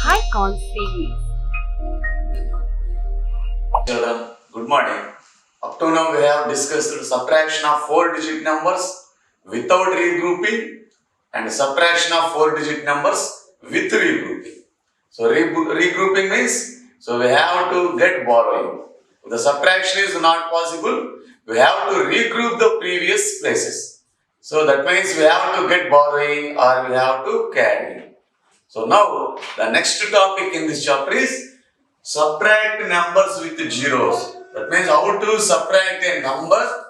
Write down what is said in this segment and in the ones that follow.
Icon series. Children, good morning. Up to now we have discussed subtraction of 4-digit numbers without regrouping and subtraction of 4-digit numbers with regrouping. So regrouping means, so we have to get borrowing. If the subtraction is not possible, we have to regroup the previous places. So that means we have to get borrowing or we have to carry. So now the next topic in this chapter is subtract numbers with zeros. That means how to subtract a number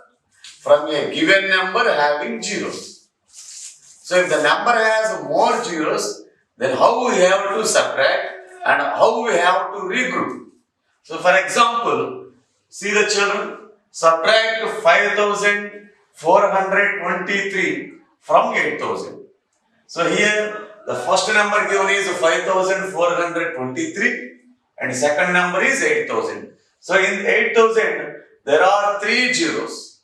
from a given number having zeros. So if the number has more zeros, then how we have to subtract and how we have to regroup. So for example, see the children, subtract 5423 from 8000. So here the first number given is 5423 and second number is 8000. So in 8000 there are 3 zeros.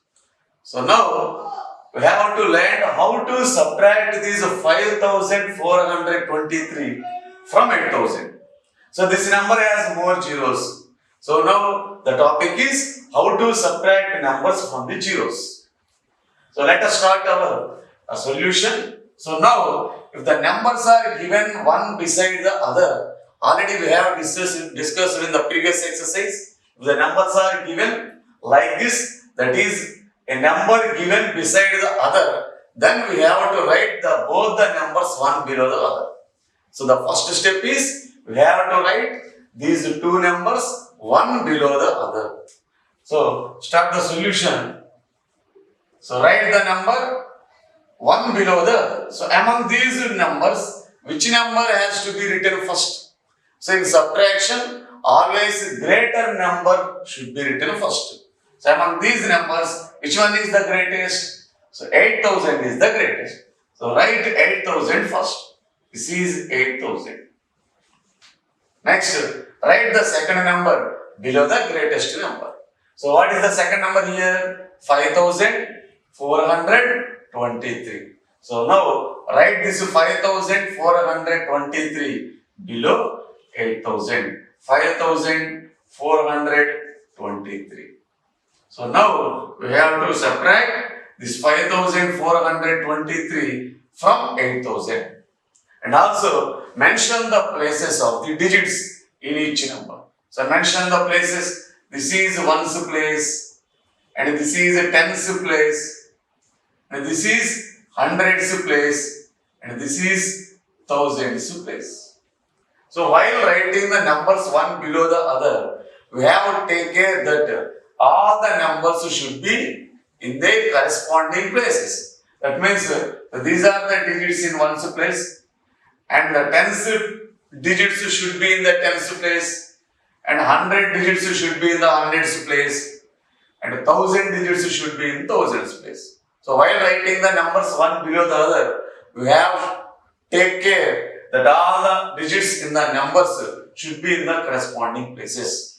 So now we have to learn how to subtract these 5423 from 8000. So this number has more zeros. So now the topic is how to subtract numbers from the zeros. So let us start our solution. So now if the numbers are given one beside the other, already we have discussed in the previous exercise. If the numbers are given like this, that is a number given beside the other, then we have to write both the numbers one below the other. So the first step is we have to write these two numbers one below the other. So start the solution. So write the number one below the other. So among these numbers, which number has to be written first? So in subtraction, always greater number should be written first. So among these numbers, which one is the greatest? So 8000 is the greatest. So write 8000 first. This is 8000. Next, write the second number below the greatest number. So what is the second number here? 5423. So now write this 5423 below 8000. 5423. So now we have to subtract this 5423 from 8000. And also mention the places of the digits in each number. So mention the places. This is ones place, and this is a tens place, and this is hundreds place, and this is thousands place. So while writing the numbers one below the other, we have to take care that all the numbers should be in their corresponding places. That means these are the digits in ones place, and the tens digits should be in the tens place, and 100 digits should be in the hundreds place, and 1000 digits should be in thousands place. So while writing the numbers one below the other, we have to take care that all the digits in the numbers should be in the corresponding places.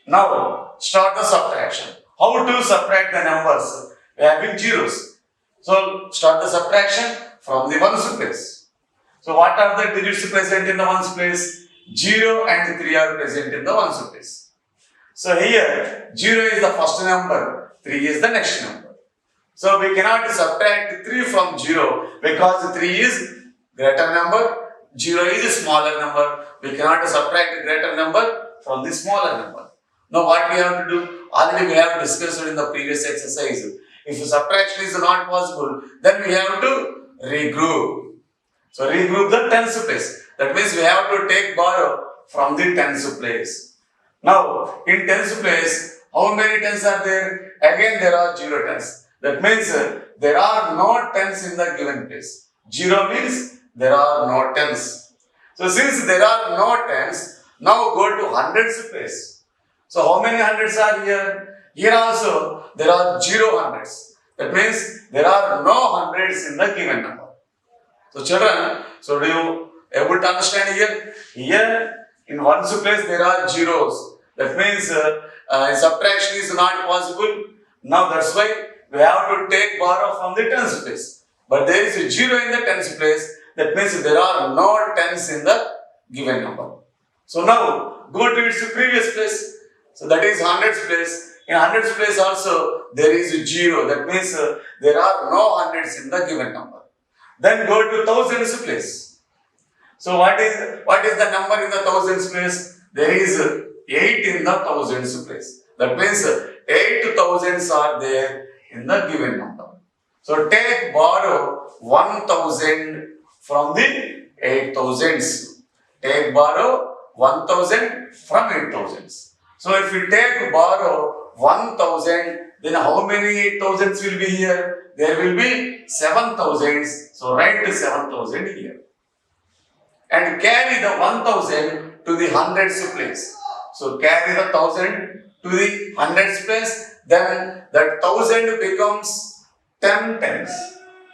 Now start the subtraction. How to subtract the numbers? We are having zeros. So start the subtraction from the ones place. So what are the digits present in the ones place? 0 and 3 are present in the ones place. So here 0 is the first number, 3 is the next number. So we cannot subtract 3 from 0 because 3 is greater number, 0 is a smaller number. We cannot subtract a greater number from the smaller number. Now what we have to do? Already we have discussed in the previous exercise. If subtraction is not possible, then we have to regroup. So regroup the tens place. That means we have to take borrow from the tens place. Now in tens place, how many tens are there? Again there are 0 tens. That means there are no tens in the given place. 0 means there are no tens. So since there are no tens, now go to hundreds place. So how many hundreds are here? Here also there are 0 hundreds. That means there are no hundreds in the given number. So children, so do you able to understand here? Here in ones place there are zeros. That means subtraction is not possible. Now that's why we have to take borrow from the tens place. But there is a 0 in the tens place. That means there are no tens in the given number. So now go to its previous place. So that is hundreds place. In hundreds place also there is 0. That means there are no hundreds in the given number. Then go to thousands place. So what is the number in the thousands place? There is 8 in the thousands place. That means 8 thousands are there in the given number. So borrow 1000 from the 8 thousands. Borrow 1000 from 8 thousands. So if you borrow 1000, then how many 8 thousands will be here? There will be 7 thousands. So write 7,000 here. And carry the 1000 to the hundreds place. So carry the 1000 to the hundreds place. Then that 1000 becomes 10 tens.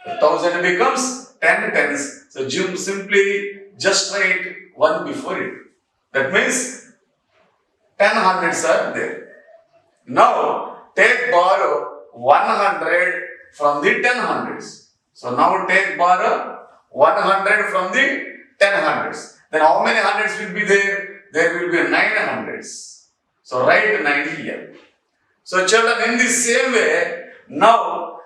The 1000 becomes 10 tens. So simply just write 1 before it. That means 10 hundreds are there. Now borrow 100 from the 10 hundreds. So now borrow 100 from the 10 hundreds. Then how many hundreds will be there? There will be 9 hundreds. So write 9 here. So children, in the same way, now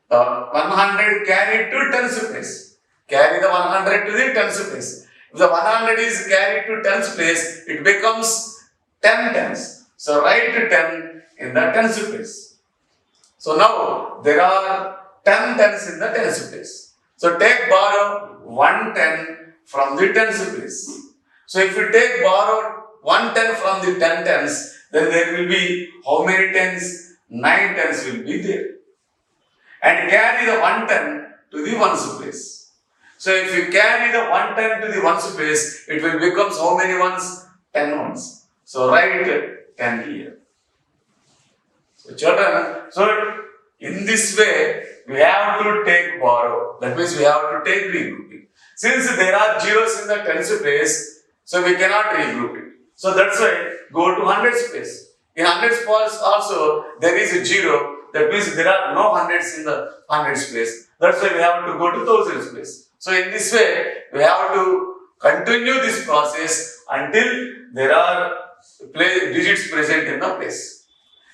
100 carried to tens place. Carry the 100 to the tens place. If the 100 is carried to tens place, it becomes 10 tens. So write 10 in the tens place. So now there are 10 tens in the tens place. So borrow 110 from the tens place. So if you borrow 110 from the 10 tens, then there will be how many tens? 9 tens will be there. And carry the 110 to the ones place. So if you carry the 110 to the ones place, it will become how many ones? 10 ones. So write 10 here. So children, in this way, we have to borrow. That means we have to take regrouping. Since there are zeros in the tens place, so we cannot regroup it. So that's why go to hundreds place. In hundreds place also there is a 0. That means there are no hundreds in the hundreds place. That's why we have to go to thousands place. So in this way, we have to continue this process until there are digits present in the place.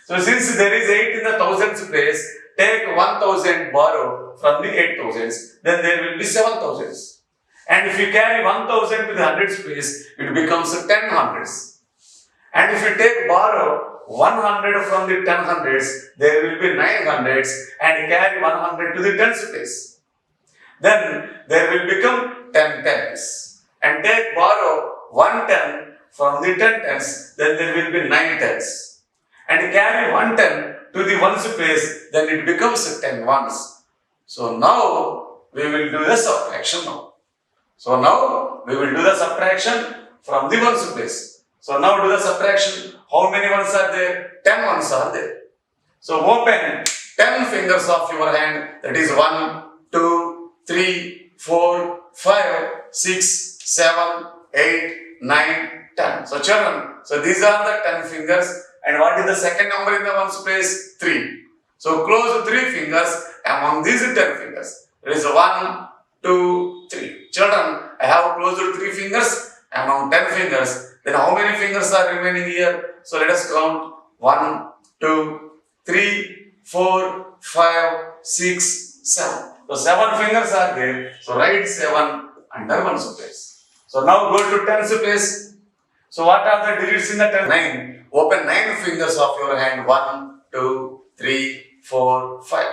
So since there is 8 in the thousands place, take 1000 borrow from the 8 thousands, then there will be 7 thousands. And if you carry 1000 to the hundreds place, it becomes 10 hundreds. And if you borrow 100 from the 10 hundreds, there will be 9 hundreds, and carry 100 to the tens place. Then there will become 10 tens. And borrow 110 from the 10 tens, then there will be 9 tens. And carry 110 to the ones place, then it becomes 10 ones. So now we will do the subtraction now. So now we will do the subtraction from the ones place. So now do the subtraction. How many ones are there? 10 ones are there. So open 10 fingers of your hand. That is 1, 2, 3, 4, 5, 6, 7, 8, 9, 10. So children, so these are the 10 fingers. And what is the second number in the ones place? 3. So close 3 fingers among these 10 fingers. There is 1, 2, 3. Children, I have closed 3 fingers among 10 fingers. Then how many fingers are remaining here? So let us count 1, 2, 3, 4, 5, 6, 7. So 7 fingers are there. So write 7 under ones place. So now go to tens place. So what are the digits in the 10? 9. Open 9 fingers of your hand. 1, 2, 3, 4, 5,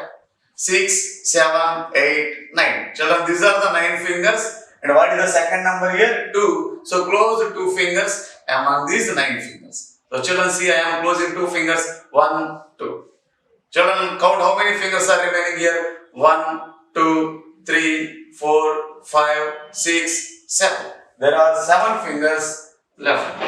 6, 7, 8, 9. Children, these are the 9 fingers. And what is the second number here? 2. So close 2 fingers among these 9 fingers. So children, see, I am closing 2 fingers. 1, 2. Children, count how many fingers are remaining here. 1, 2, 3, 4, 5, 6, 7. There are 7 fingers left.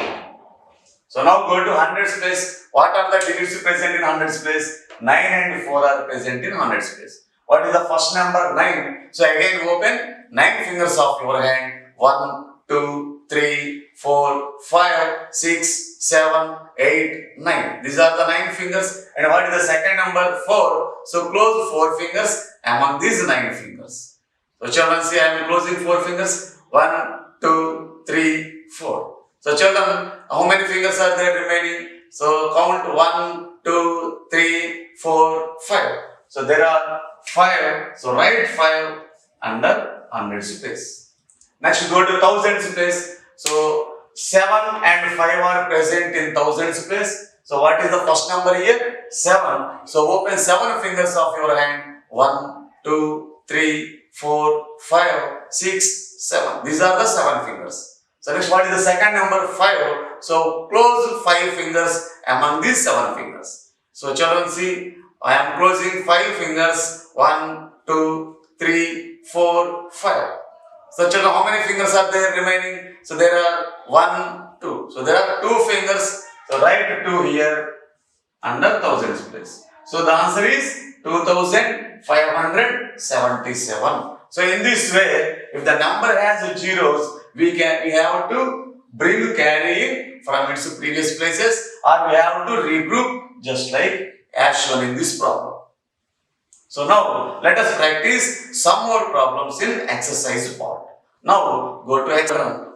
So now go to hundreds place. What are the digits present in hundreds place? 9 and 4 are present in hundreds place. What is the first number? 9. So again open 9 fingers of your hand. 1, 2, 3, 4, 5, 6, 7, 8, 9. These are the 9 fingers. And what is the second number? 4. So close 4 fingers among these 9 fingers. So children, see, I am closing 4 fingers. 1, 2, 3, 4. So children, how many fingers are there remaining? So count 1, 2, 3, 4, 5. So there are 5. So write 5 under hundreds place. Next go to thousands place. So 7 and 5 are present in thousands place. So what is the first number here? 7. So open 7 fingers of your hand. 1, 2, 3, 4, 5, 6, 7. These are the 7 fingers. So next what is the second number? 5. So close 5 fingers among these 7 fingers. So children see, I am closing 5 fingers. 1, 2, 3, 4, 5. So children, how many fingers are there remaining? So there are 1, 2. So there are 2 fingers. So write 2 here under thousands place. So the answer is 2577. So in this way, if the number has zeros, we have to bring carry from its previous places, or we have to regroup just like as shown in this problem. So now let us practice some more problems in exercise part. Now go to example.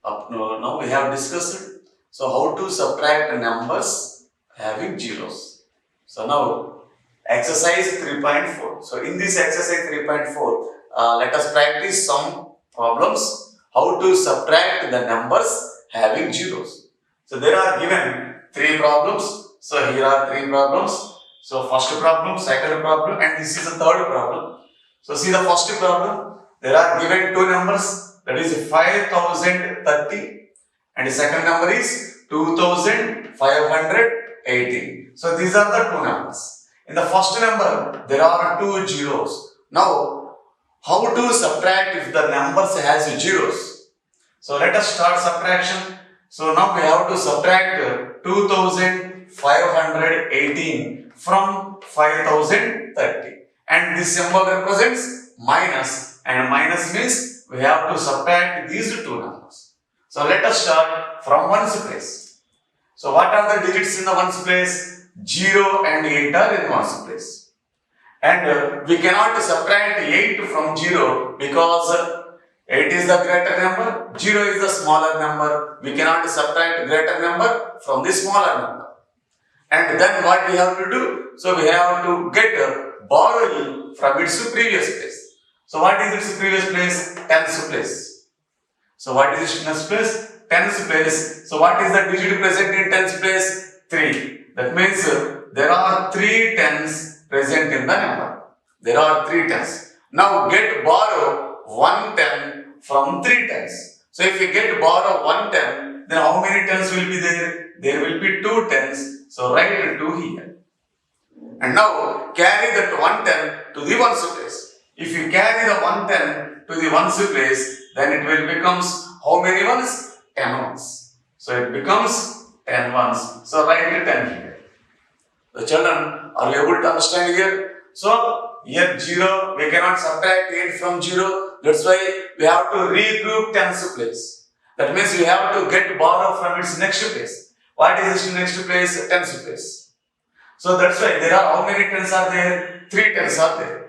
Now we have discussed how to subtract numbers having zeros. So now exercise 3.4. So in this exercise 3.4, let us practice some problems how to subtract the numbers having zeros. So there are given 3 problems. So here are 3 problems. So first problem, second problem, and this is the third problem. So see the first problem. There are given 2 numbers, that is 5030, and the second number is 2518. So these are the 2 numbers. In the first number, there are 2 zeros. Now, how to subtract if the numbers has zeros? So let us start subtraction. So now we have to subtract 2518 from 5030. And this symbol represents minus, and minus means we have to subtract these 2 numbers. So let us start from ones place. So what are the digits in the ones place? 0 and 8 are in ones place. And we cannot subtract 8 from 0 because 8 is the greater number, 0 is the smaller number. We cannot subtract greater number from the smaller number. And then what we have to do? So we have to get borrowing from its previous place. So what is its previous place? Tens place. So what is its tens place? Tens place. So what is the digit present in tens place? 3. That means there are 3 tens present in the number. There are 3 tens. Now borrow 1 10 from 3 tens. So if we borrow 1 10, then how many tens will be there? There will be 2 tens. So write 2 here. And now carry that 110 to the ones place. If you carry the 110 to the ones place, then it will becomes how many ones? 10 ones. So it becomes 10 ones. So write 10 here. The children, are you able to understand here? So here 0, we cannot subtract 8 from 0. That's why we have to regroup tens place. That means we have to borrow from its next place. What is its next place? Tens place. So that's why there are how many tens are there? 3 tens are there.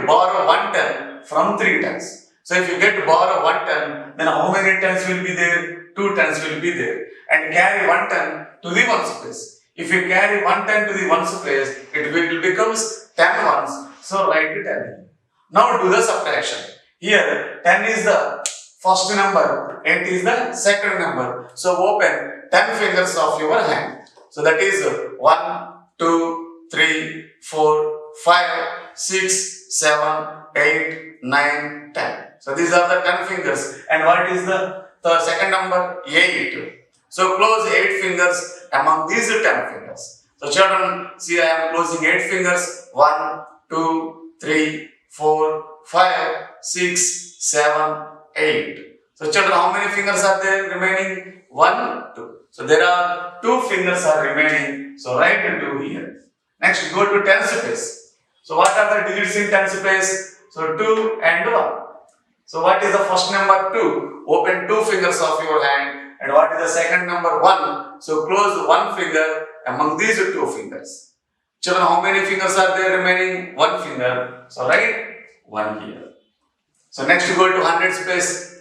Borrow 1 10 from 3 tens. So if you borrow 1 10, then how many tens will be there? 2 tens will be there. And carry 1 10 to the ones place. If you carry 1 10 to the ones place, it will becomes 10 ones. So write 10. Now do the subtraction. Here 10 is the first number, 8 is the second number. So open 10 fingers of your hand. So that is 1, 2, 3, 4, 5, 6, 7, 8, 9, 10. So these are the 10 fingers. And what is the second number? 8. So close 8 fingers among these 10 fingers. So children, see I am closing 8 fingers. 1, 2, 3, 4, 5, 6, 7, 8. So children, how many fingers are there remaining? 1, 2. So there are 2 fingers are remaining. So write 2 here. Next go to tens place. So what are the digits in tens place? So 2 and 1. So what is the first number? 2. Open 2 fingers of your hand. And what is the second number? 1. So close 1 finger among these 2 fingers. Children, how many fingers are there remaining? 1 finger. So write 1 here. So next go to hundreds place.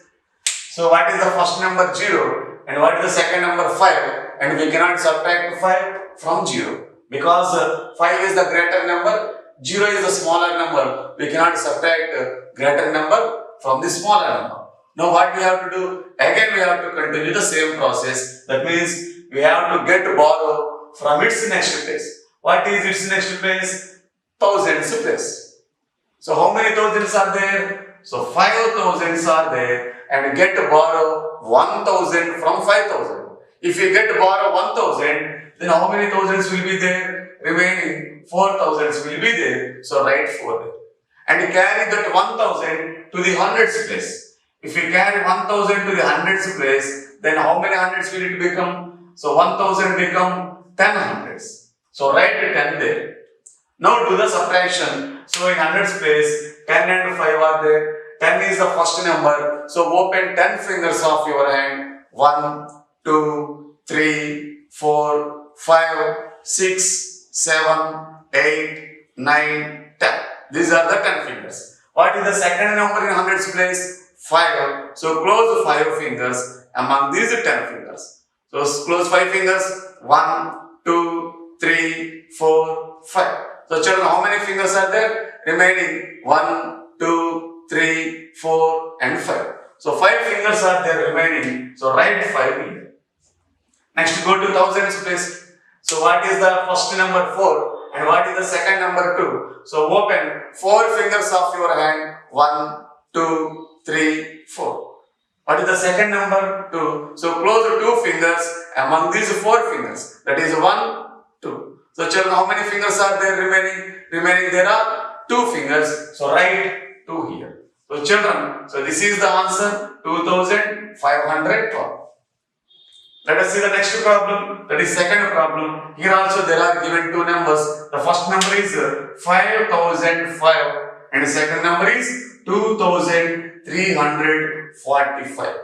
So what is the first number? 0. And what is the second number? 5. And we cannot subtract 5 from 0. Because 5 is the greater number, 0 is the smaller number. We cannot subtract greater number from the smaller number. Now what we have to do? Again we have to continue the same process. That means we have to get borrow from its next place. What is its next place? Thousands place. So how many thousands are there? So 5 thousands are there, and get borrow 1000 from 5000. If you get borrow 1000, then how many thousands will be there? Remaining 4000s will be there. So write 4 there. And carry that 1000 to the hundreds place. If you carry 1000 to the hundreds place, then how many hundreds will it become? So 1000 become 10 hundreds. So write 10 there. Now do the subtraction. So in hundreds place, 10 and 5 are there. 10 is the first number. So open 10 fingers of your hand. 1, 2, 3, 4, 5, 6, 7, 8, 9, 10. These are the 10 fingers. What is the second number in hundreds place? 5. So close 5 fingers among these 10 fingers. So close 5 fingers. 1, 2, 3, 4, 5. So children, how many fingers are there? Remaining 1, 2, 3, 4 and 5. So 5 fingers are there remaining. So write 5 here. Next go to thousands place. So what is the first number? 4. And what is the second number? 2. So open 4 fingers of your hand. 1, 2, 3, 4. What is the second number? 2. So close 2 fingers among these 4 fingers. That is 1, 2. So children, how many fingers are there remaining? Remaining there are 2 fingers. So write 2 here. So children, so this is the answer, 2512. Let us see the next problem. That is second problem. Here also there are given 2 numbers. The first number is 5005 and the second number is 2345.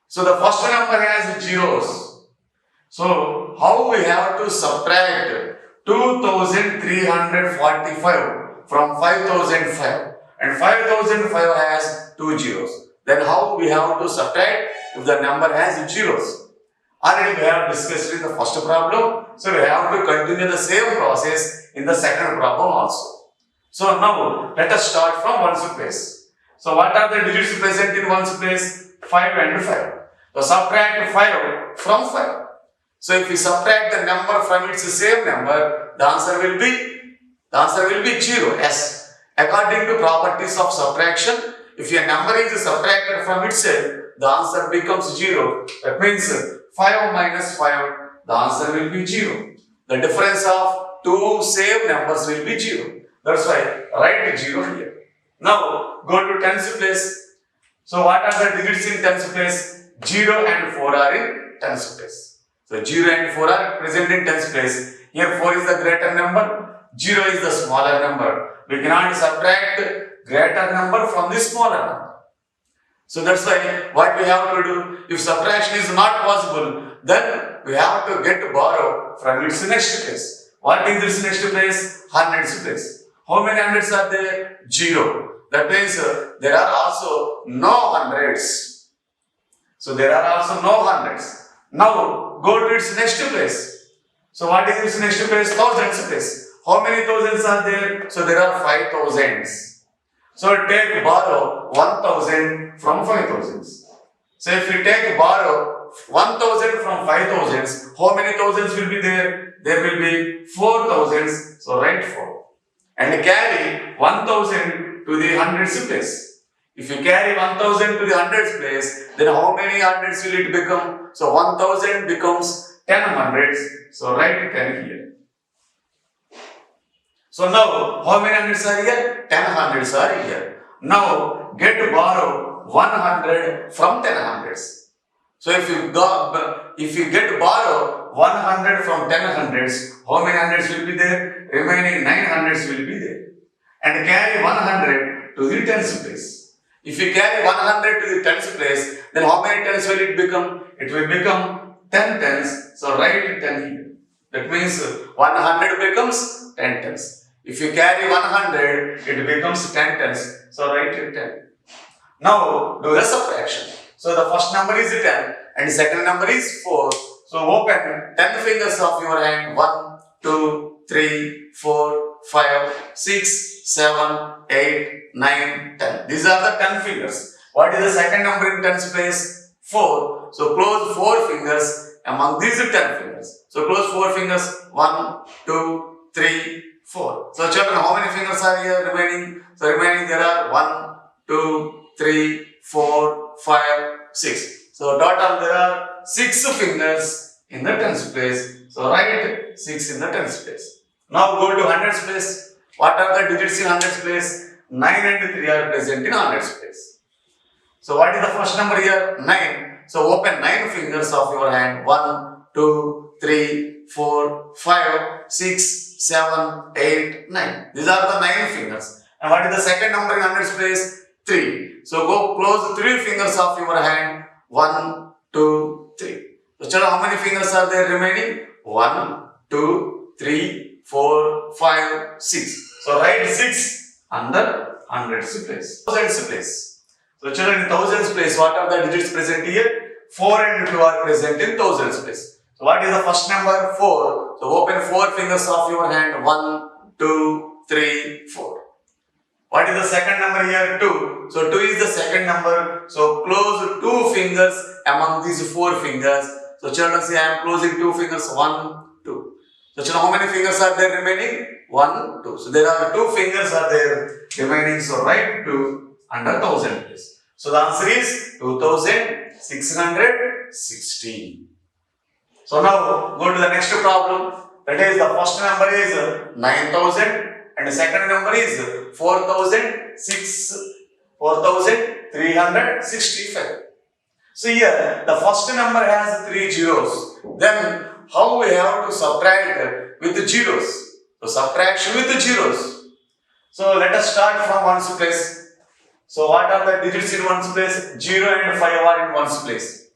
So the first number has zeros. So how we have to subtract 2345 from 5005? And 5005 has 2 zeros. Then how we have to subtract if the number has zeros? Already we have discussed in the first problem. So we have to continue the same process in the second problem also. So now let us start from ones place. So what are the digits present in ones place? 5 and 5. So subtract 5 from 5. So if we subtract the number from its same number, the answer will be 0. Yes. According to properties of subtraction, if a number is subtracted from itself, the answer becomes 0. That means 5 minus 5, the answer will be 0. The difference of 2 same numbers will be 0. That's why write 0 here. Now go to tens place. So what are the digits in tens place? 0 and 4 are in tens place. So 0 and 4 are present in tens place. Here 4 is the greater number, 0 is the smaller number. We cannot subtract greater number from the smaller number. So that's why what we have to do, if subtraction is not possible, then we have to borrow from its next place. What is its next place? Hundreds place. How many hundreds are there? 0. That means there are also no hundreds. So there are also no hundreds. Now go to its next place. So what is its next place? Thousands place. How many thousands are there? So there are 5 thousands. So take borrow 1000 from 5 thousands. So if we take borrow 1000 from 5 thousands, how many thousands will be there? There will be 4 thousands. So write 4. And carry 1000 to the hundreds place. If you carry 1000 to the hundreds place, then how many hundreds will it become? So 1000 becomes 10 hundreds. So write 10 here. So now, how many hundreds are here? 10 hundreds are here. Now, get borrow 100 from 10 hundreds. So if you get borrow 100 from 10 hundreds, how many hundreds will be there? Remaining 9 hundreds will be there. And carry 100 to the tens place. If you carry 100 to the tens place, then how many tens will it become? It will become 10 tens. So write 10 here. That means 100 becomes 10 tens. If you carry 100, it becomes 10 tens. So write 10. Now do the subtraction. So So the first number is 10 and second number is 4. So open 10 fingers of your hand. 1, 2, 3, 4, 5, 6, 7, 8, 9, 10. These are the 10 fingers. What is the second number in tens place? 4. So close 4 fingers among these 10 fingers. So close 4 fingers. 1, 2, 3, 4. So children, how many fingers are here remaining? So remaining there are 1, 2, 3, 4, 5, 6. So total there are 6 fingers in the tens place. So write 6 in the tens place. Now go to hundreds place. What are the digits in hundreds place? 9 and 3 are present in hundreds place. So what is the first number here? 9. So open 9 fingers of your hand. 1, 2, 3, 4, 5, 6, 7, 8, 9. These are the 9 fingers. And what is the second number in hundreds place? 3. So go close 3 fingers of your hand. 1, 2, 3. So children, how many fingers are there remaining? 1, 2, 3, 4, 5, 6. So write 6 under hundreds place. Thousands place. So children, in thousands place, what are the digits present here? 4 and 2 are present in thousands place. So what is the first number? 4. So open 4 fingers of your hand. 1, 2, 3, 4. What is the second number here? 2. So 2 is the second number. So close 2 fingers among these 4 fingers. So children, see, I am closing 2 fingers. 1, 2. So children, how many fingers are there remaining? 1, 2. So there are 2 fingers are there remaining. So write 2 under thousand place. So the answer is 2616. So now go to the next problem. That is, the first number is 9000 and the second number is 4365. So here the first number has 3 zeros. Then how we have to subtract with the zeros? So subtraction with the zeros. So let us start from ones place. So what are the digits in ones place? 0 and 5 are in ones place.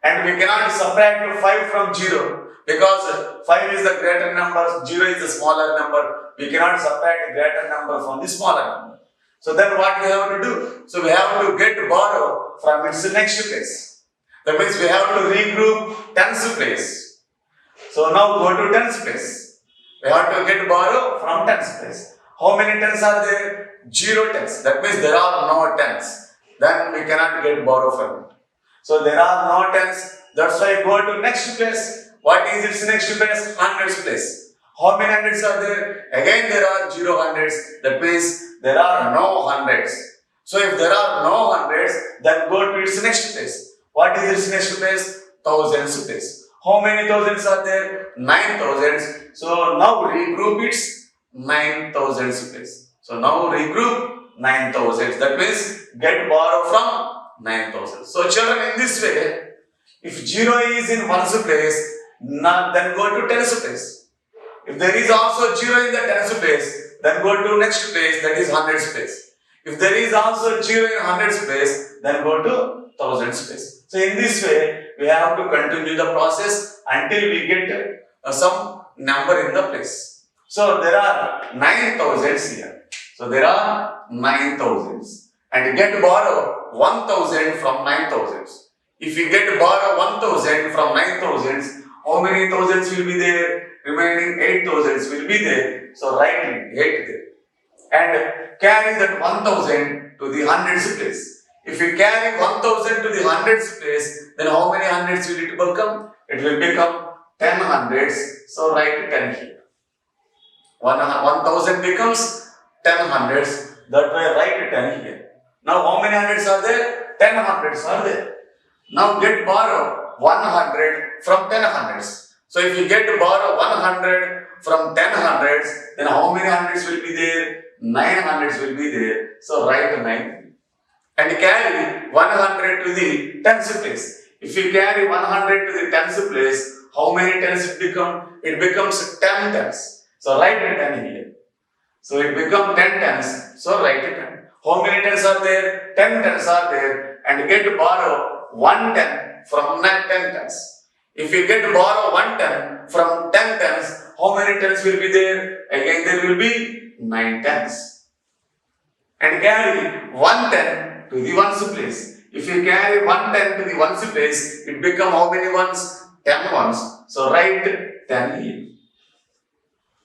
And we cannot subtract 5 from 0 because 5 is the greater number, 0 is the smaller number. We cannot subtract greater number from the smaller number. So then what we have to do? So we have to get borrow from its next place. That means we have to regroup tens place. So now go to tens place. We have to get borrow from tens place. How many tens are there? 0 tens. That means there are no tens. Then we cannot get borrow from it. So there are no tens. That's why go to next place. What is its next place? Hundreds place. How many hundreds are there? Again there are 0 hundreds. That means there are no hundreds. So if there are no hundreds, then go to its next place. What is its next place? Thousands place. How many thousands are there? 9,000. So now regroup its 9,000 place. So now regroup 9,000. That means get borrow from 9,000. So children, in this way, if 0 is in ones place, then go to tens place. If there is also 0 in the tens place, then go to next place, that is hundreds place. If there is also 0 in hundreds place, then go to thousands place. So in this way, we have to continue the process until we get some number in the place. So there are 9,000s here. So there are 9,000s. And get borrow 1,000 from 9,000s. If you get borrow 1,000 from 9,000s, how many thousands will be there? Remaining 8,000s will be there. So write 8 there. And carry that 1,000 to the hundreds place. If you carry 1,000 to the hundreds place, then how many hundreds will it become? It will become 10 hundreds. So write 10 here. 1,000 becomes 10 hundreds. That way write 10 here. Now how many hundreds are there? 10 hundreds are there. Now get borrow 100 from 10 hundreds. So if you get to borrow 100 from 10 hundreds, then how many hundreds will be there? 9 hundreds will be there. So write 9. And carry 100 to the tens place. If you carry 100 to the tens place, how many tens it become? It becomes 10 tens. So write 10 here. So it becomes 10 tens. So write 10. How many tens are there? 10 tens are there. And get to borrow 1 10 from 10 tens. If you get to borrow 1 10 from 10 tens, how many tens will be there? Again there will be 9 tens. And carry 1 10 to the ones place. If you carry 110 to the ones place, it become how many ones? 10 ones. So write 10 here.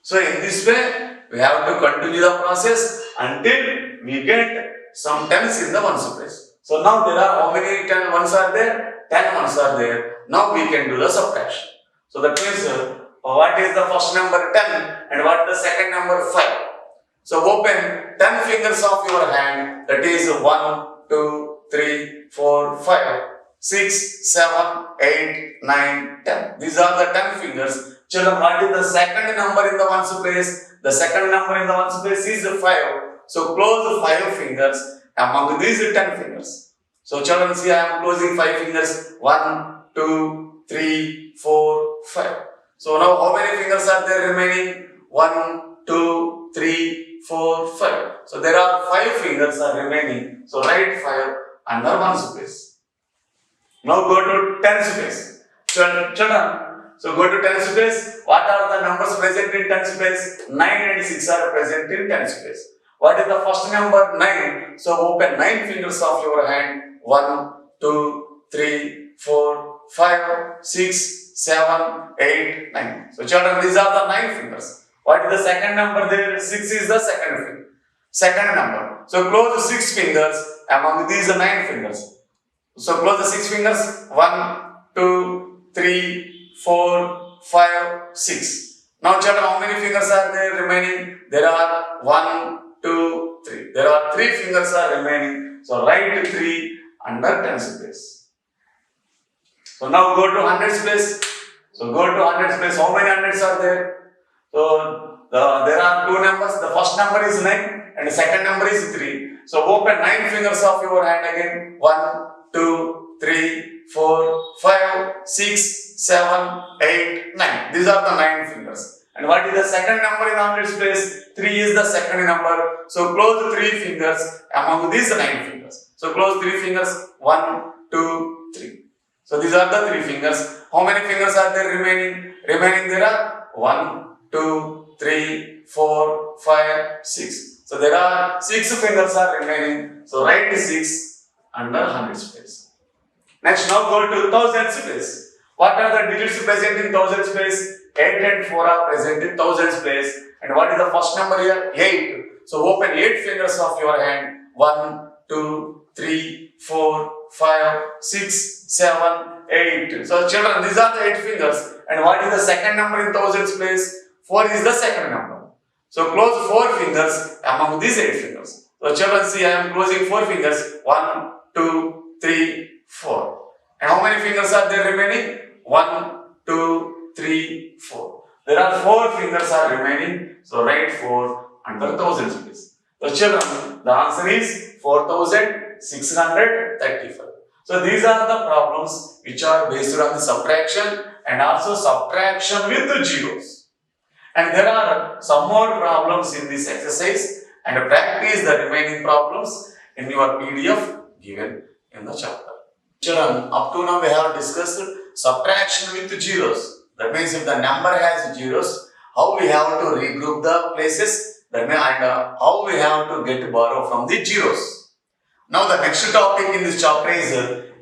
So in this way, we have to continue the process until we get some tens in the ones place. So now there are how many 10 ones are there? 10 ones are there. Now we can do the subtraction. So that means what is the first number 10 and what is the second number 5. So open 10 fingers of your hand, that is 1, 2, 3, 4, 5, 6, 7, 8, 9, 10. These are the 10 fingers. Children, what is the second number in the ones place? The second number in the ones place is 5. So close 5 fingers among these 10 fingers. So children, see, I am closing 5 fingers. 1, 2, 3, 4, 5. So now how many fingers are there remaining? 1, 2, 3, 4, 5. So there are 5 fingers are remaining. So write 5 under ones place. Now go to tens place. Children, so go to tens place. What are the numbers present in tens place? 9 and 6 are present in tens place. What is the first number? 9. So open 9 fingers of your hand. 1, 2, 3, 4, 5, 6, 7, 8, 9. So children, these are the 9 fingers. What is the second number there? 6 is the second number. So close 6 fingers among these 9 fingers. So close the 6 fingers. 1, 2, 3, 4, 5, 6. Now children, how many fingers are there remaining? There are 1, 2, 3. There are 3 fingers are remaining. So write 3 under tens place. So now go to hundreds place. So go to hundreds place. How many hundreds are there? So there are 2 numbers. The first number is 9 and the second number is 3. So open 9 fingers of your hand again. 1, 2, 3, 4, 5, 6, 7, 8, 9. These are the 9 fingers. And what is the second number in hundreds place? 3 is the second number. So close 3 fingers among these 9 fingers. So close 3 fingers. 1, 2, 3. So these are the 3 fingers. How many fingers are there remaining? Remaining there are 1, 2, 3, 4, 5, 6. So there are 6 fingers are remaining. So write 6 under hundreds place. Next, now go to thousands place. What are the digits present in thousands place? 8 and 4 are present in thousands place. And what is the first number here? 8. So open 8 fingers of your hand. 1, 2, 3, 4, 5, 6, 7, 8. So children, these are the 8 fingers. And what is the second number in thousands place? 4 is the second number. So close 4 fingers among these 8 fingers. So children, see, I am closing 4 fingers. 1, 2, 3, 4. And how many fingers are there remaining? 1, 2, 3, 4. There are 4 fingers are remaining. So write 4 under thousands place. So children, the answer is 4635. So these are the problems which are based on the subtraction and also subtraction with the zeros. And there are some more problems in this exercise, and practice the remaining problems in your PDF given in the chapter. Children, up to now we have discussed subtraction with zeros. That means if the number has zeros, how we have to regroup the places, that means, and how we have to get borrow from the zeros. Now the next topic in this chapter is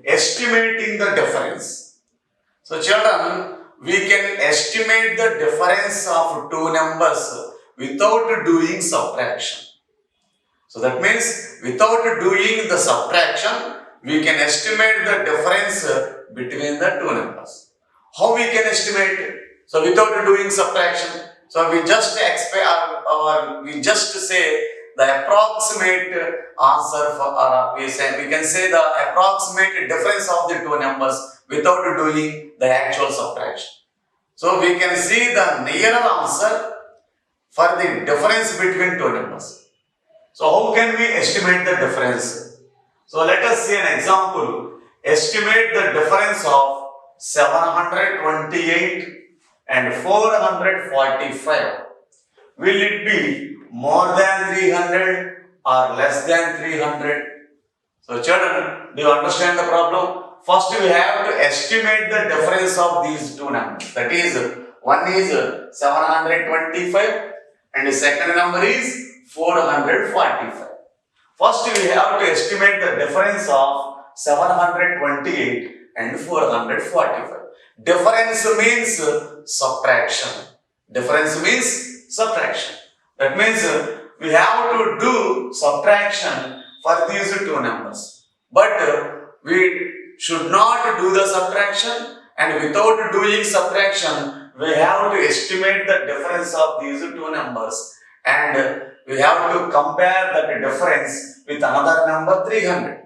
estimating the difference. So children, we can estimate the difference of 2 numbers without doing subtraction. So that means without doing the subtraction, we can estimate the difference between the 2 numbers. How we can estimate? So without doing subtraction, so we just we just say the approximate answer for, we can say the approximate difference of the 2 numbers without doing the actual subtraction. So we can see the nearer answer for the difference between 2 numbers. So how can we estimate the difference? So let us see an example. Estimate the difference of 728 and 445. Will it be more than 300 or less than 300? So children, do you understand the problem? First we have to estimate the difference of these 2 numbers. That is, one is 725 and the second number is 445. First we have to estimate the difference of 728 and 445. Difference means subtraction. Difference means subtraction. That means we have to do subtraction for these two numbers. But we should not do the subtraction, and without doing subtraction, we have to estimate the difference of these two numbers, and we have to compare that difference with another number 300.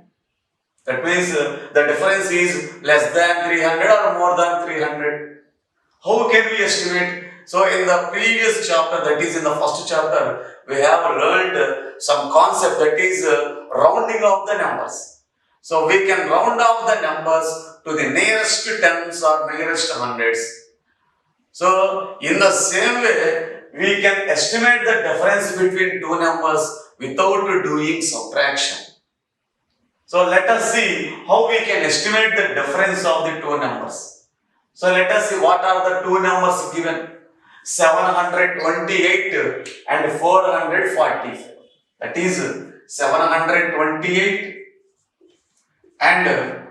That means the difference is less than 300 or more than 300. How can we estimate? So in the previous chapter, that is in the first chapter, we have learned some concept, that is rounding off the numbers. So we can round off the numbers to the nearest tens or nearest hundreds. So in the same way, we can estimate the difference between two numbers without doing subtraction. So let us see how we can estimate the difference of the two numbers. So let us see what are the two numbers given. 728 and 445. That is 728 and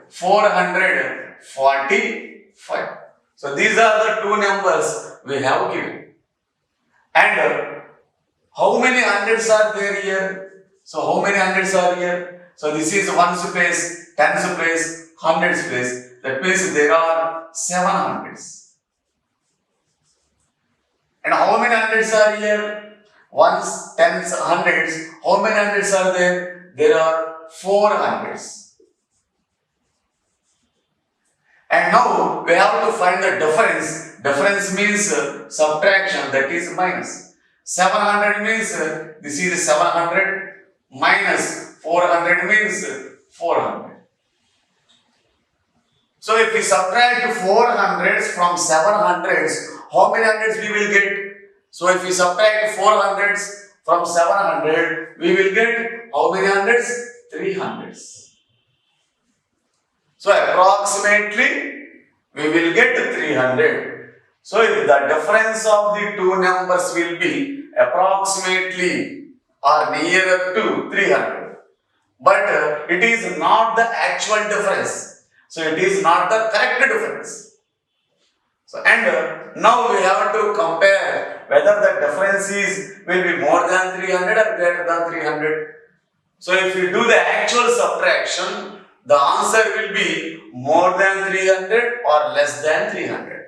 445. So these are the two numbers we have given. And how many hundreds are there here? So how many hundreds are here? So this is ones place, tens place, hundreds place. That means there are 7 hundreds. And how many hundreds are here? Ones, tens, hundreds. How many hundreds are there? There are 4 hundreds. And now we have to find the difference. Difference means subtraction, that is minus. 700 means this is 700 minus 400 means 400. So if we subtract 400s from 700s, how many hundreds we will get? So if we subtract 400s from 700, we will get how many hundreds? 300s. So approximately we will get 300. So if the difference of the two numbers will be approximately or nearer to 300. But it is not the actual difference. So it is not the correct difference. So and now we have to compare whether the difference will be more than 300 or greater than 300. So if you do the actual subtraction, the answer will be more than 300 or less than 300.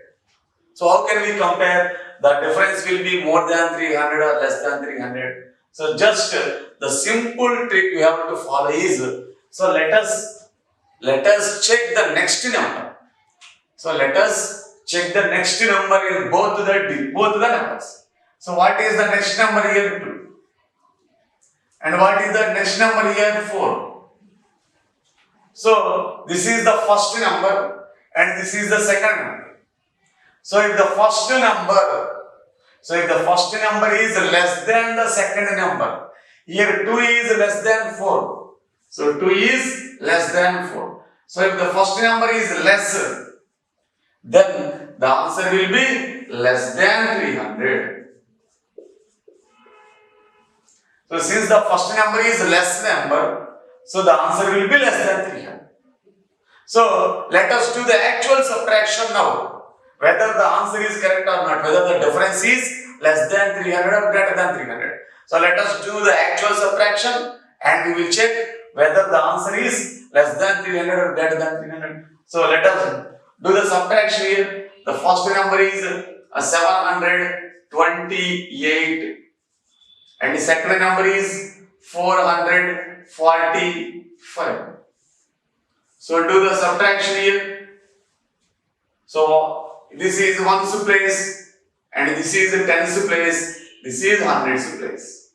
So how can we compare? The difference will be more than 300 or less than 300. So just the simple trick you have to follow is, so let us check the next number. So let us check the next number in both the numbers. So what is the next number here? 2. And what is the next number here? 4. So this is the first number and this is the second number. So if the first number is less than the second number, here 2 is less than 4. So 2 is less than 4. So if the first number is lesser, then the answer will be less than 300. So since the first number is less number, so the answer will be less than 300. So let us do the actual subtraction now, whether the answer is correct or not, whether the difference is less than 300 or greater than 300. So let us do the actual subtraction and we will check whether the answer is less than 300 or greater than 300. So let us do the subtraction here. The first number is 728 and the second number is 445. So do the subtraction here. So this is ones place and this is tens place, this is hundreds place.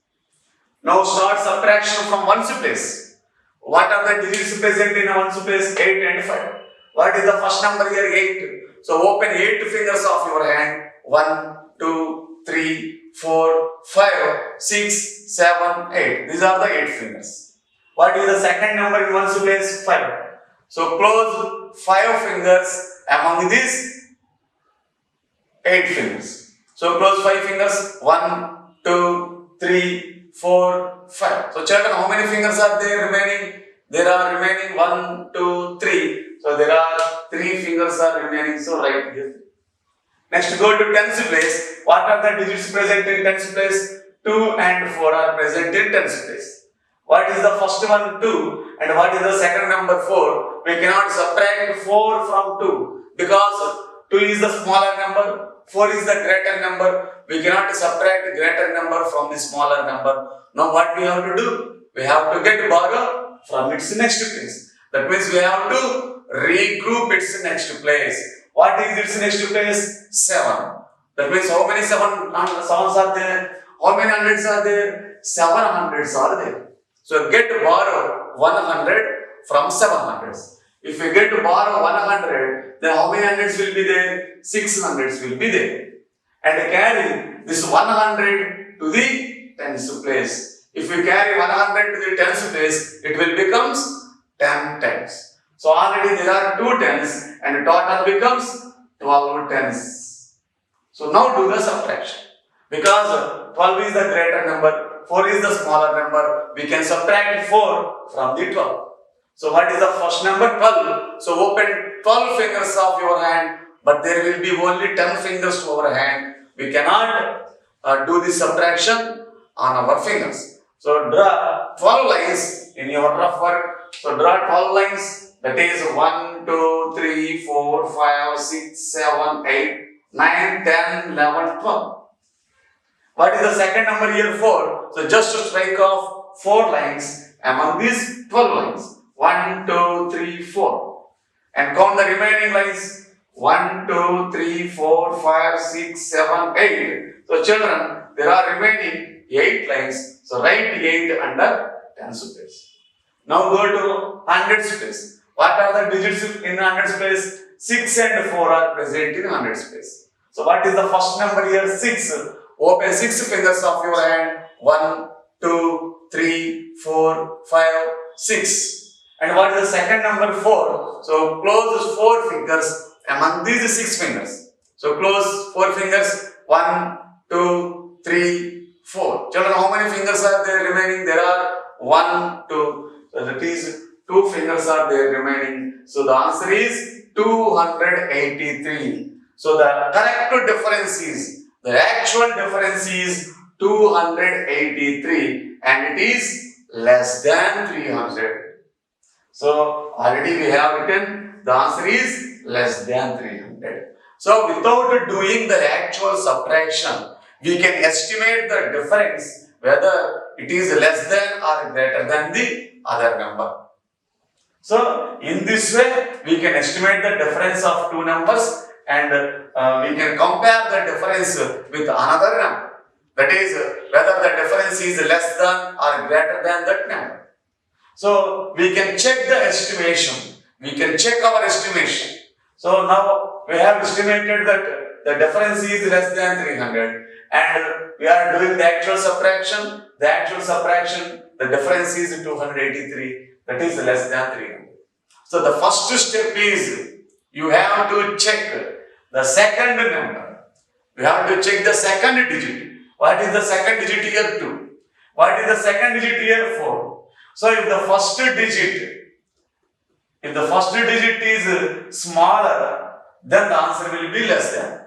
Now start subtraction from ones place. What are the digits present in ones place? 8 and 5. What is the first number here? 8. So open 8 fingers of your hand. 1, 2, 3, 4, 5, 6, 7, 8. These are the 8 fingers. What is the second number in ones place? 5. So close 5 fingers among these 8 fingers. So close 5 fingers. 1, 2, 3, 4, 5. So children, how many fingers are there remaining? there are remaining 1, 2, 3. So there are 3 fingers are remaining. So write here. Next, go to tens place. What are the digits present in tens place? 2 and 4 are present in tens place. What is the first one? 2. And what is the second number? 4. We cannot subtract 4 from 2 because 2 is the smaller number, 4 is the greater number. We cannot subtract greater number from the smaller number. Now what we have to do? We have to get borrow from its next place. That means we have to regroup its next place. What is its next place? 7. That means how many sevens are there? How many hundreds are there? 7 hundreds are there. So get borrow 100 from 700s. If we get to borrow 100, then how many hundreds will be there? 6 hundreds will be there. And carry this 100 to the tens place. If we carry 100 to the tens place, it will become 10 tens. So already there are 2 tens and total becomes 12 tens. So now do the subtraction. Because 12 is the greater number, 4 is the smaller number, we can subtract 4 from the 12. So what is the first number? 12. So open 12 fingers of your hand, but there will be only 10 fingers to our hand. We cannot do the subtraction on our fingers. So draw 12 lines in your rough work. So draw 12 lines, that is 1, 2, 3, 4, 5, 6, 7, 8, 9, 10, 11, 12. What is the second number here? 4. So just to strike off 4 lines among these 12 lines. 1, 2, 3, 4. And count the remaining lines. 1, 2, 3, 4, 5, 6, 7, 8. So children, there are remaining 8 lines. So write 8 under tens place. Now go to hundreds place. What are the digits in hundreds place? 6 and 4 are present in hundreds place. So what is the first number here? 6. Open 6 fingers of your hand. 1, 2, 3, 4, 5, 6. And what is the second number? 4. So close 4 fingers among these 6 fingers. So close 4 fingers. 1, 2, 3, 4. Children, how many fingers are there remaining? There are 1, 2. So that is 2 fingers are there remaining. So the answer is 283. So the correct difference is, the actual difference is 283 and it is less than 300. So already we have written the answer is less than 300. So without doing the actual subtraction, we can estimate the difference whether it is less than or greater than the other number. So in this way, we can estimate the difference of 2 numbers and we can compare the difference with another number. That is, whether the difference is less than or greater than that number. So we can check the estimation. We can check our estimation. So now we have estimated that the difference is less than 300 and we are doing the actual subtraction. The actual subtraction, the difference is 283. That is less than 300. So the first step is you have to check the second number. You have to check the second digit. What is the second digit here? 2. What is the second digit here? 4. So if the first digit is smaller, then the answer will be less than.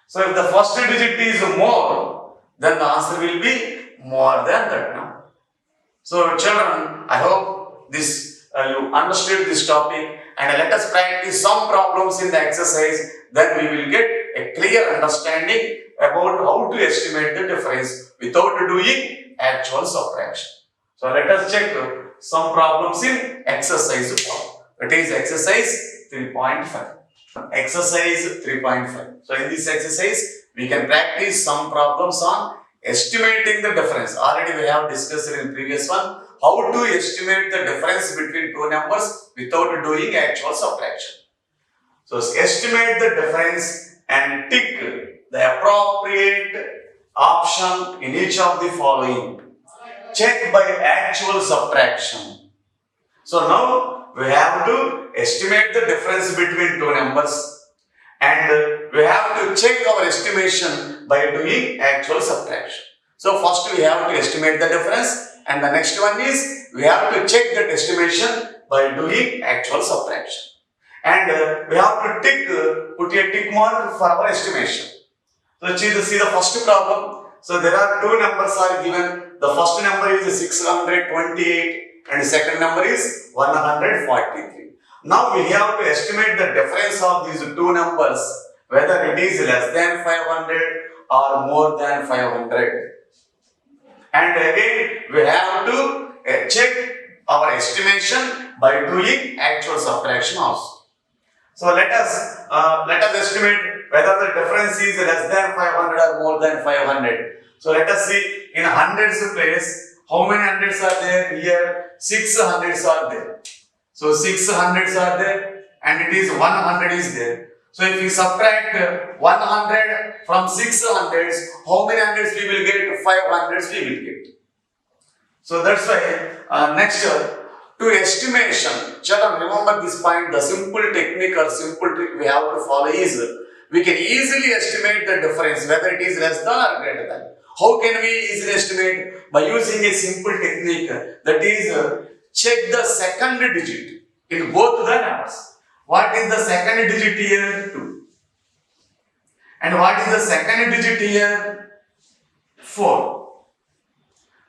So if the first digit is more, then the answer will be more than that number. So children, I hope this you understood this topic and let us practice some problems in the exercise. Then we will get a clear understanding about how to estimate the difference without doing actual subtraction. So let us check some problems in exercise 1. That is exercise 3.5. Exercise 3.5. So in this exercise, we can practice some problems on estimating the difference. Already we have discussed in previous one how to estimate the difference between 2 numbers without doing actual subtraction. So estimate the difference and tick the appropriate option in each of the following. Check by actual subtraction. So now we have to estimate the difference between 2 numbers and we have to check our estimation by doing actual subtraction. So first we have to estimate the difference And the next one is we have to check that estimation by doing actual subtraction. And we have to put a tick mark for our estimation. So see the first problem. So there are two numbers are given. The first number is 628 and the second number is 143. Now we have to estimate the difference of these two numbers, whether it is less than 500 or more than 500. And again we have to check our estimation by doing actual subtraction also. So let us estimate whether the difference is less than 500 or more than 500. So let us see in hundreds place, how many hundreds are there here? 6 hundreds are there. So 6 hundreds are there and it is 100 is there. So if we subtract 100 from 6 hundreds, how many hundreds we will get? 5 hundreds we will get. So that's why next to estimation, children remember this point, the simple technique or simple trick we have to follow is, we can easily estimate the difference whether it is less than or greater than. How can we easily estimate? By using a simple technique, that is check the second digit in both the numbers. What is the second digit here? 2. And what is the second digit here? 4.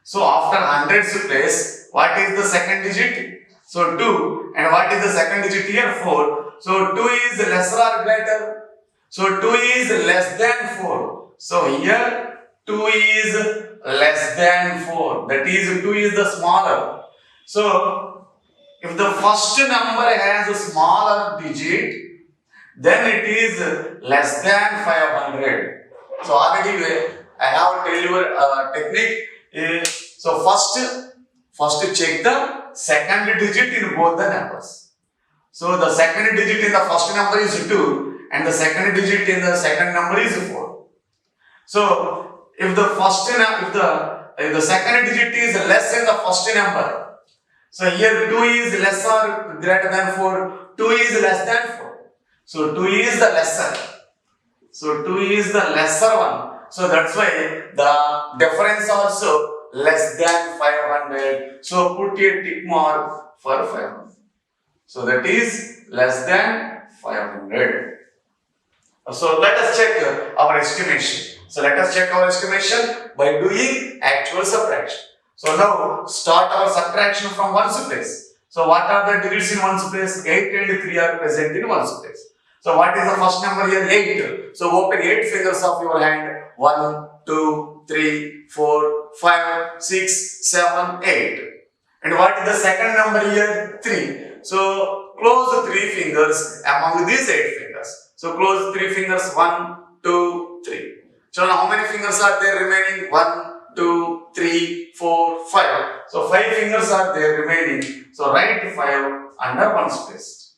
So after hundreds place, what is the second digit? So 2. And what is the second digit here? 4. So 2 is lesser or greater? So 2 is less than 4. So here 2 is less than 4. That is 2 is the smaller. So if the first number has a smaller digit, then it is less than 500. So already I have tell you a technique. So first check the second digit in both the numbers. So the second digit in the first number is 2 and the second digit in the second number is 4. So if the second digit is less than the first number, so here 2 is less or greater than 4, 2 is less than 4. So 2 is the lesser. So 2 is the lesser one. So that's why the difference also less than 500. So put a tick mark for 500. So that is less than 500. So let us check our estimation. So let us check our estimation by doing actual subtraction. So now start our subtraction from ones place. So what are the digits in ones place? 8 and 3 are present in ones place. So what is the first number here? 8. So open 8 fingers of your hand. 1, 2, 3, 4, 5, 6, 7, 8. And what is the second number here? 3. So close 3 fingers among these 8 fingers. So close 3 fingers. 1, 2, 3. So now how many fingers are there remaining? 1, 2, 3, 4, 5. So 5 fingers are there remaining. So write 5 under ones place.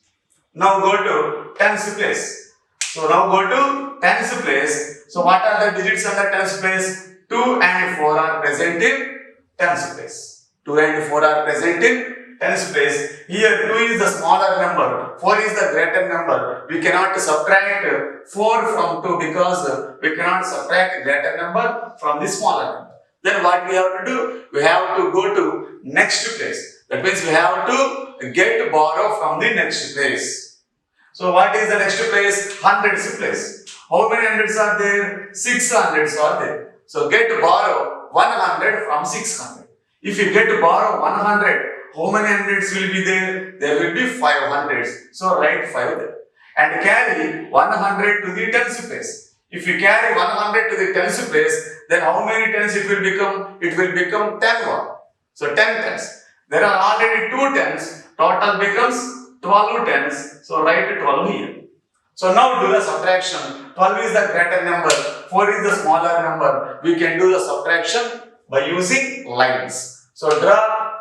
Now go to tens place. So now go to tens place. So what are the digits under tens place? 2 and 4 are present in tens place. 2 and 4 are present in tens place. Here 2 is the smaller number, 4 is the greater number. We cannot subtract 4 from 2 because we cannot subtract greater number from the smaller number. Then what we have to do? We have to go to next place. That means we have to borrow from the next place. So what is the next place? Hundreds place. How many hundreds are there? 6 hundreds are there. So borrow 100 from 600. If you borrow 100, how many hundreds will be there? There will be 5 hundreds. So write 5 there. And carry 100 to the tens place. If you carry 100 to the tens place, then how many tens it will become? It will become 10 one. So 10 tens. There are already 2 tens. Total becomes 12 tens. So write 12 here. So now do the subtraction. 12 is the greater number. 4 is the smaller number. We can do the subtraction by using lines. So draw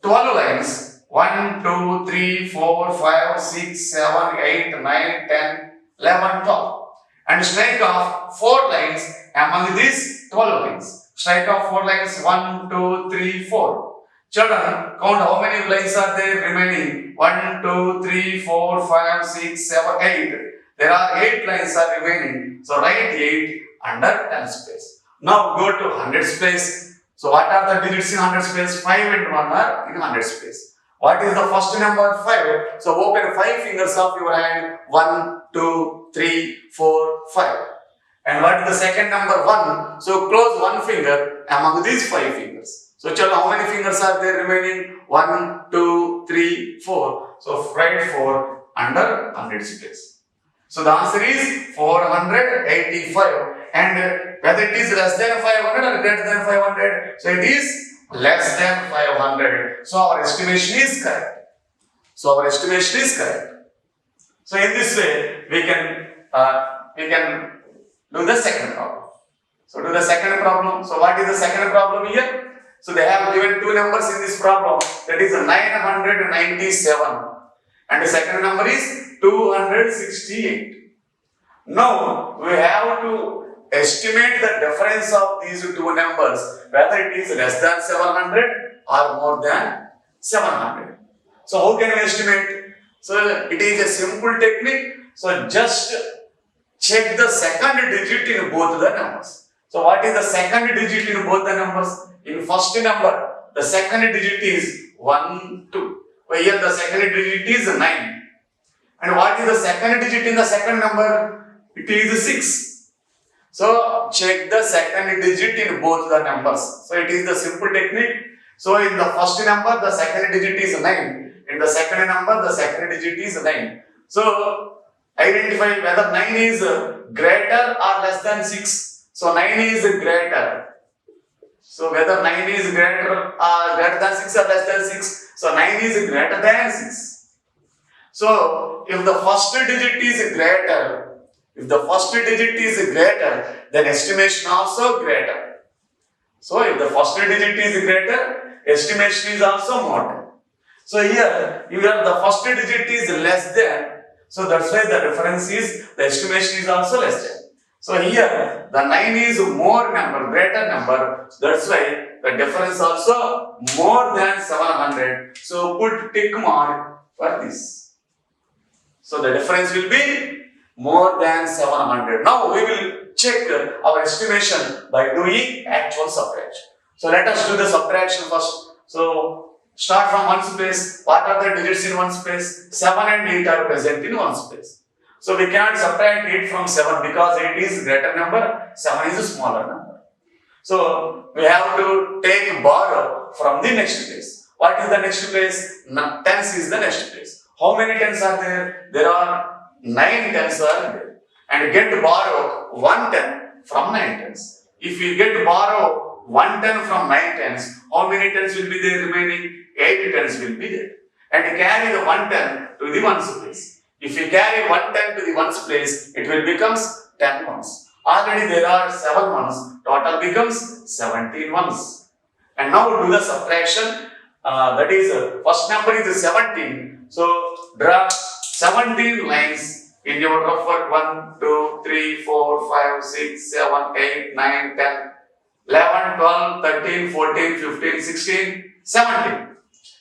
12 lines. 1, 2, 3, 4, 5, 6, 7, 8, 9, 10, 11, 12. And strike off 4 lines among these 12 lines. Strike off 4 lines. 1, 2, 3, 4. Children, count how many lines are there remaining. 1, 2, 3, 4, 5, 6, 7, 8. There are 8 lines are remaining. So write 8 under tens place. Now go to hundreds place. So what are the digits in hundreds place? 5 and 1 are in hundreds place. What is the first number? 5. So open 5 fingers of your hand. 1, 2, 3, 4, 5. And what is the second number? 1. So close one finger among these 5 fingers. So chalo, how many fingers are there remaining? 1, 2, 3, 4. So write 4 under hundreds place. So the answer is 485. And whether it is less than 500 or greater than 500, so it is less than 500. So our estimation is correct. So in this way, we can do the second problem. So do the second problem. So what is the second problem here? So they have given two numbers in this problem. That is 997. And the second number is 268. Now we have to estimate the difference of these two numbers, whether it is less than 700 or more than 700. So how can we estimate? So it is a simple technique. So just check the second digit in both the numbers. So what is the second digit in both the numbers? In first number, the second digit is 1, 2. Here the second digit is 9. And what is the second digit in the second number? It is 6. So check the second digit in both the numbers. So it is the simple technique. So in the first number, the second digit is 9. In the second number, the second digit is 9. So identify whether 9 is greater or less than 6. So 9 is greater. So whether 9 is greater than 6 or less than 6. So 9 is greater than 6. So if the first digit is greater, then estimation also greater. So if the first digit is greater, estimation is also more. So here the first digit is less than, so that's why the difference is, the estimation is also less than. So here the 9 is more number, greater number, that's why the difference also more than 700. So put tick mark for this. So the difference will be more than 700. Now we will check our estimation by doing actual subtraction. So let us do the subtraction first. So start from ones place. What are the digits in ones place? 7 and 8 are present in ones place. So we cannot subtract 8 from 7 because 8 is greater number, 7 is a smaller number. So we have to take borrow from the next place. What is the next place? Tens is the next place. How many tens are there? There are 9 tens are there. And get to borrow 1 10 from 9 tens. If we get to borrow 1 10 from 9 tens, how many tens will be there remaining? 8 tens will be there. And carry the 1 10 to the ones place. If you carry 1 10 to the ones place, it will become 10 ones. Already there are 7 ones, total becomes 17 ones. And now do the subtraction. That is, first number is 17. So draw 17 lines in your rough work. 1, 2, 3, 4, 5, 6, 7, 8, 9, 10, 11, 12, 13, 14, 15, 16, 17.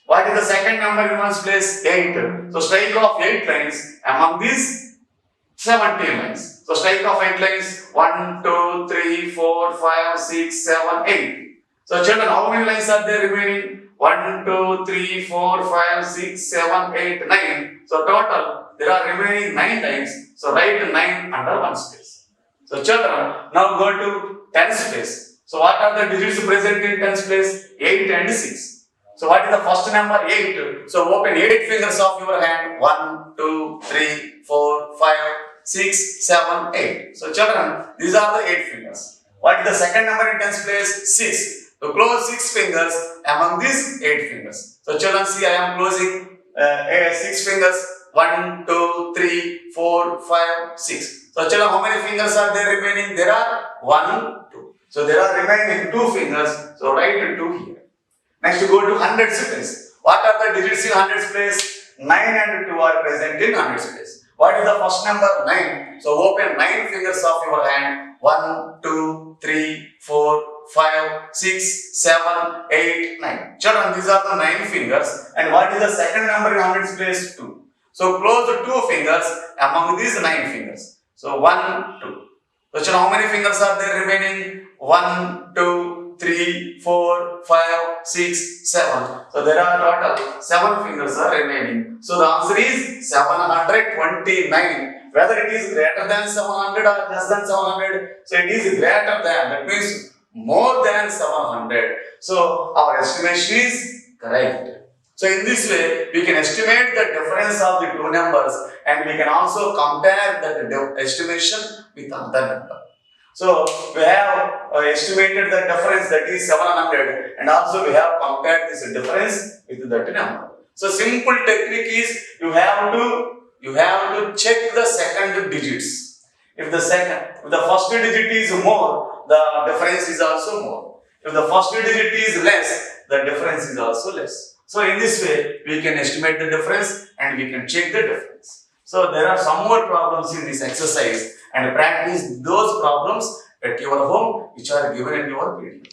What is the second number in one's place? 8. So strike off 8 lines among these 17 lines. So strike off 8 lines. 1, 2, 3, 4, 5, 6, 7, 8. So children, how many lines are there remaining? 1, 2, 3, 4, 5, 6, 7, 8, 9. So total, there are remaining 9 lines. So write 9 under one space. So children, now go to tens place. So what are the digits present in tens place? 8 and 6. So what is the first number? 8. So open 8 fingers of your hand. 1, 2, 3, 4, 5, 6, 7, 8. So children, these are the 8 fingers. What is the second number in tens place? 6. So close 6 fingers among these 8 fingers. So children, see, I am closing 6 fingers. 1, 2, 3, 4, 5, 6. So children, how many fingers are there remaining? There are 1, 2. So there are remaining 2 fingers. So write 2 here. Next, go to hundreds place. What are the digits in hundreds place? 9 and 2 are present in hundreds place. What is the first number? 9. So open 9 fingers of your hand. 1, 2, 3, 4, 5, 6, 7, 8, 9. Children, these are the 9 fingers. And what is the second number in hundreds place? 2. So close the 2 fingers among these 9 fingers. So 1, 2. So children, how many fingers are there remaining? 1, 2, 2, 3, 4, 5, 6, 7. So there are total 7 fingers are remaining. So the answer is 729. Whether it is greater than 700 or less than 700, so it is greater than, that means more than 700. So our estimation is correct. So in this way, we can estimate the difference of the two numbers, and we can also compare the estimation with another number. So we have estimated the difference, that is 700, and also we have compared this difference with that number. So simple technique is you have to check the second digits. If the first digit is more, the difference is also more. If the first digit is less, the difference is also less. So in this way, we can estimate the difference and we can check the difference. So there are some more problems in this exercise, and practice those problems at your home, which are given in your video.